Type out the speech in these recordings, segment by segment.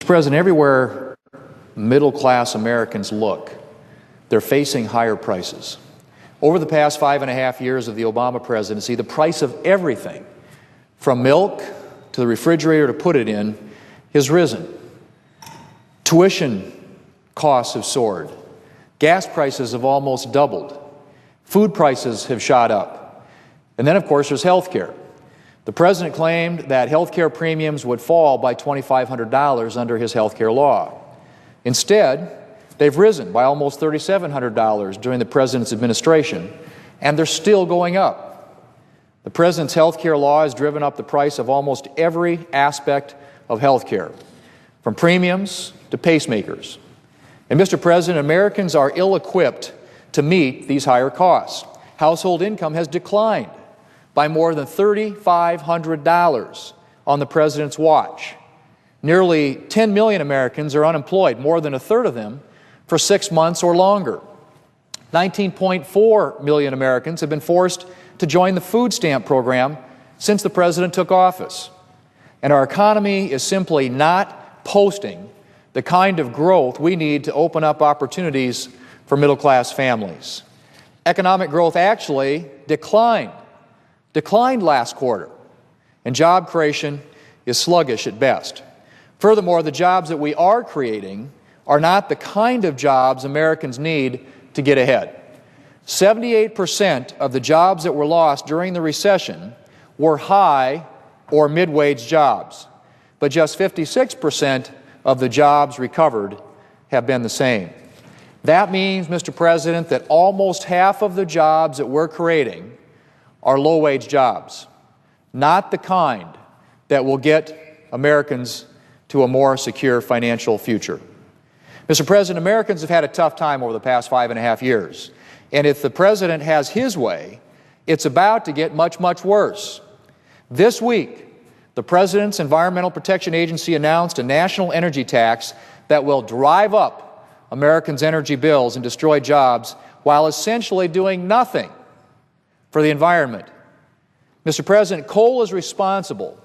President, everywhere middle-class Americans look, they're facing higher prices. Over the past 5.5 years of the Obama presidency, the price of everything, from milk to the refrigerator to put it in, has risen. Tuition costs have soared. Gas prices have almost doubled. Food prices have shot up. And then, of course, there's health care. The president claimed that health care premiums would fall by $2,500 under his health care law. Instead, they've risen by almost $3,700 during the president's administration, and they're still going up. The president's health care law has driven up the price of almost every aspect of health care, from premiums to pacemakers. And Mr. President, Americans are ill-equipped to meet these higher costs. Household income has declined by more than $3,500 on the president's watch. Nearly 10 million Americans are unemployed, more than a third of them for 6 months or longer. 19.4 million Americans have been forced to join the food stamp program since the president took office. And our economy is simply not posting the kind of growth we need to open up opportunities for middle-class families. Economic growth actually declined last quarter, and job creation is sluggish at best. Furthermore, the jobs that we are creating are not the kind of jobs Americans need to get ahead. 78% of the jobs that were lost during the recession were high or mid-wage jobs, but just 56% of the jobs recovered have been the same. That means, Mr. President, that almost half of the jobs that we're creating are low-wage jobs, not the kind that will get Americans to a more secure financial future. Mr. President, Americans have had a tough time over the past 5.5 years, and if the president has his way, it's about to get much, much worse. This week, the President's Environmental Protection Agency announced a national energy tax that will drive up Americans' energy bills and destroy jobs while essentially doing nothing for the environment. Mr. President, coal is responsible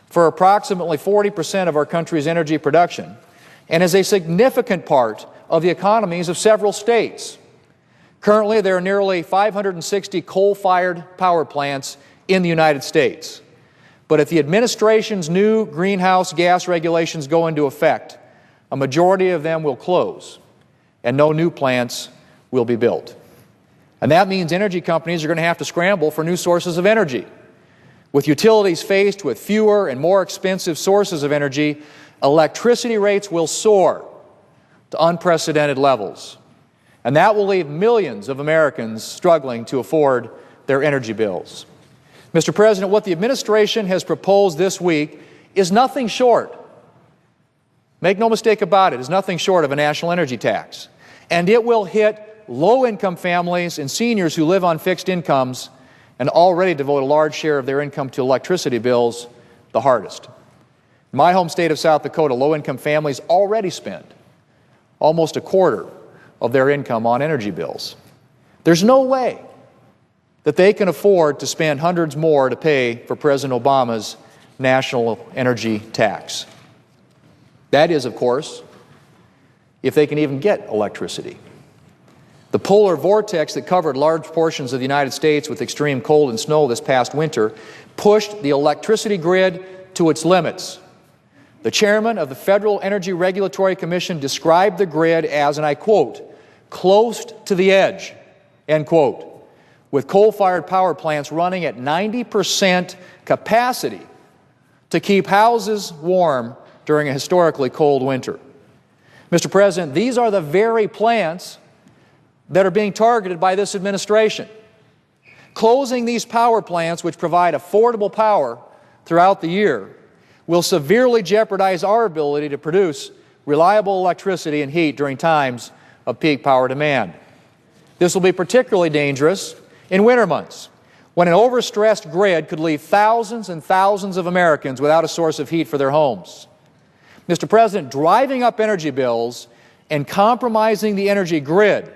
for approximately 40% of our country's energy production and is a significant part of the economies of several states. Currently, there are nearly 560 coal-fired power plants in the United States. But if the administration's new greenhouse gas regulations go into effect, a majority of them will close, and no new plants will be built. And that means energy companies are going to have to scramble for new sources of energy. With utilities faced with fewer and more expensive sources of energy, electricity rates will soar to unprecedented levels. And that will leave millions of Americans struggling to afford their energy bills. Mr. President, what the administration has proposed this week is nothing short, make no mistake about it, is nothing short of a national energy tax. And it will hit low-income families and seniors who live on fixed incomes and already devote a large share of their income to electricity bills the hardest. In my home state of South Dakota, low-income families already spend almost a quarter of their income on energy bills. There's no way that they can afford to spend hundreds more to pay for President Obama's national energy tax. That is, of course, if they can even get electricity. The polar vortex that covered large portions of the United States with extreme cold and snow this past winter pushed the electricity grid to its limits. The chairman of the Federal Energy Regulatory Commission described the grid as, and I quote, "close to the edge," end quote, with coal-fired power plants running at 90% capacity to keep houses warm during a historically cold winter. Mr. President, these are the very plants that are being targeted by this administration. Closing these power plants, which provide affordable power throughout the year, will severely jeopardize our ability to produce reliable electricity and heat during times of peak power demand. This will be particularly dangerous in winter months, when an overstressed grid could leave thousands and thousands of Americans without a source of heat for their homes. Mr. President, driving up energy bills and compromising the energy grid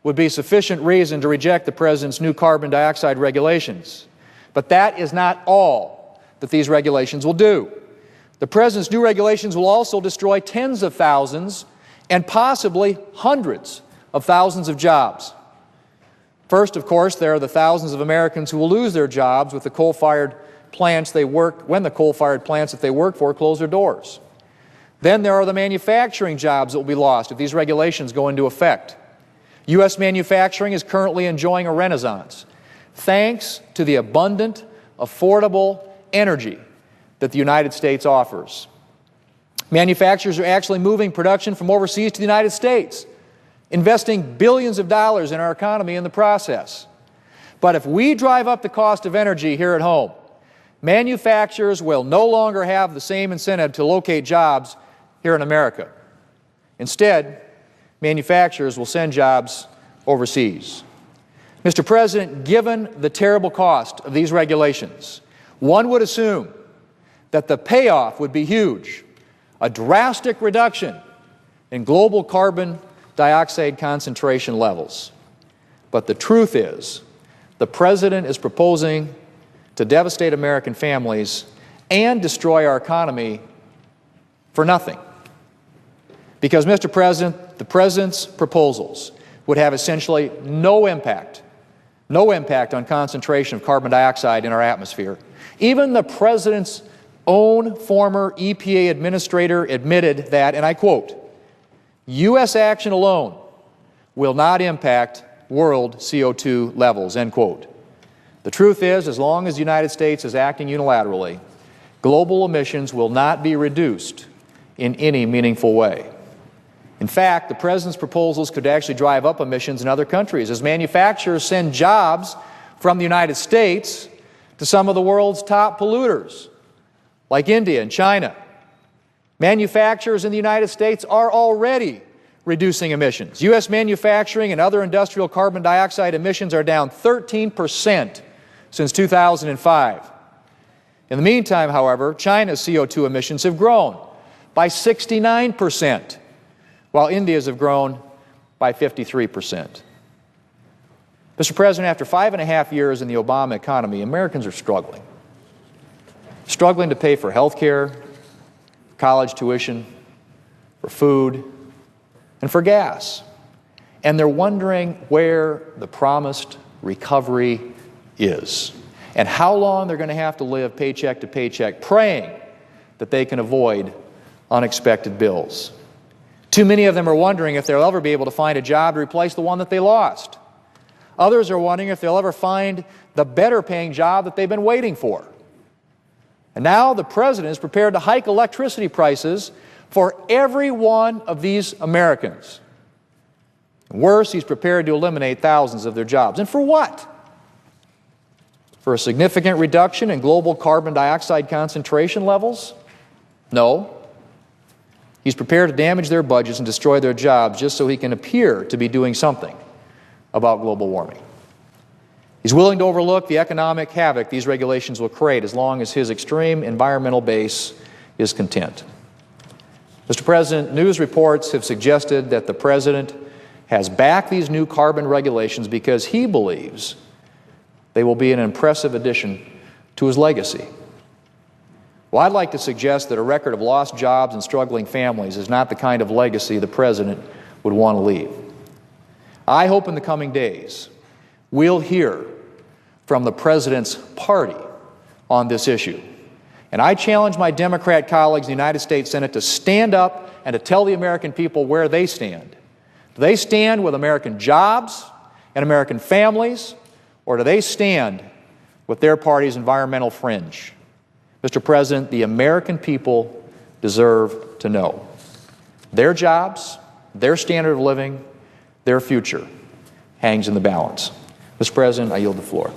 would be sufficient reason to reject the President's new carbon dioxide regulations. But that is not all that these regulations will do. The President's new regulations will also destroy tens of thousands and possibly hundreds of thousands of jobs. First, of course, there are the thousands of Americans who will lose their jobs with the coal-fired plants they work, when the coal-fired plants that they work for close their doors. Then there are the manufacturing jobs that will be lost if these regulations go into effect. U.S. manufacturing is currently enjoying a renaissance, thanks to the abundant, affordable energy that the United States offers. Manufacturers are actually moving production from overseas to the United States, investing billions of dollars in our economy in the process. But if we drive up the cost of energy here at home, manufacturers will no longer have the same incentive to locate jobs here in America. Instead, manufacturers will send jobs overseas. Mr. President, given the terrible cost of these regulations, one would assume that the payoff would be huge, a drastic reduction in global carbon dioxide concentration levels. But the truth is, the President is proposing to devastate American families and destroy our economy for nothing. Because, Mr. President, the President's proposals would have essentially no impact on concentration of carbon dioxide in our atmosphere. Even the President's own former EPA administrator admitted that, and I quote, U.S. action alone will not impact world CO2 levels, end quote. The truth is, as long as the United States is acting unilaterally, global emissions will not be reduced in any meaningful way. In fact, the President's proposals could actually drive up emissions in other countries as manufacturers send jobs from the United States to some of the world's top polluters, like India and China. Manufacturers in the United States are already reducing emissions. U.S. manufacturing and other industrial carbon dioxide emissions are down 13% since 2005. In the meantime, however, China's CO2 emissions have grown by 69%, while India's have grown by 53%. Mr. President, after 5.5 years in the Obama economy, Americans are struggling to pay for health care, college tuition, for food, and for gas. And they're wondering where the promised recovery is and how long they're going to have to live paycheck to paycheck, praying that they can avoid unexpected bills. Too many of them are wondering if they'll ever be able to find a job to replace the one that they lost. Others are wondering if they'll ever find the better paying job that they've been waiting for. And now the President is prepared to hike electricity prices for every one of these Americans. Worse, he's prepared to eliminate thousands of their jobs. And for what? For a significant reduction in global carbon dioxide concentration levels? No. He's prepared to damage their budgets and destroy their jobs just so he can appear to be doing something about global warming. He's willing to overlook the economic havoc these regulations will create as long as his extreme environmental base is content. Mr. President, news reports have suggested that the President has backed these new carbon regulations because he believes they will be an impressive addition to his legacy. Well, I'd like to suggest that a record of lost jobs and struggling families is not the kind of legacy the President would want to leave. I hope in the coming days we'll hear from the President's party on this issue. And I challenge my Democrat colleagues in the United States Senate to stand up and to tell the American people where they stand. Do they stand with American jobs and American families, or do they stand with their party's environmental fringe? Mr. President, the American people deserve to know. Their jobs, their standard of living, their future hangs in the balance. Mr. President, I yield the floor.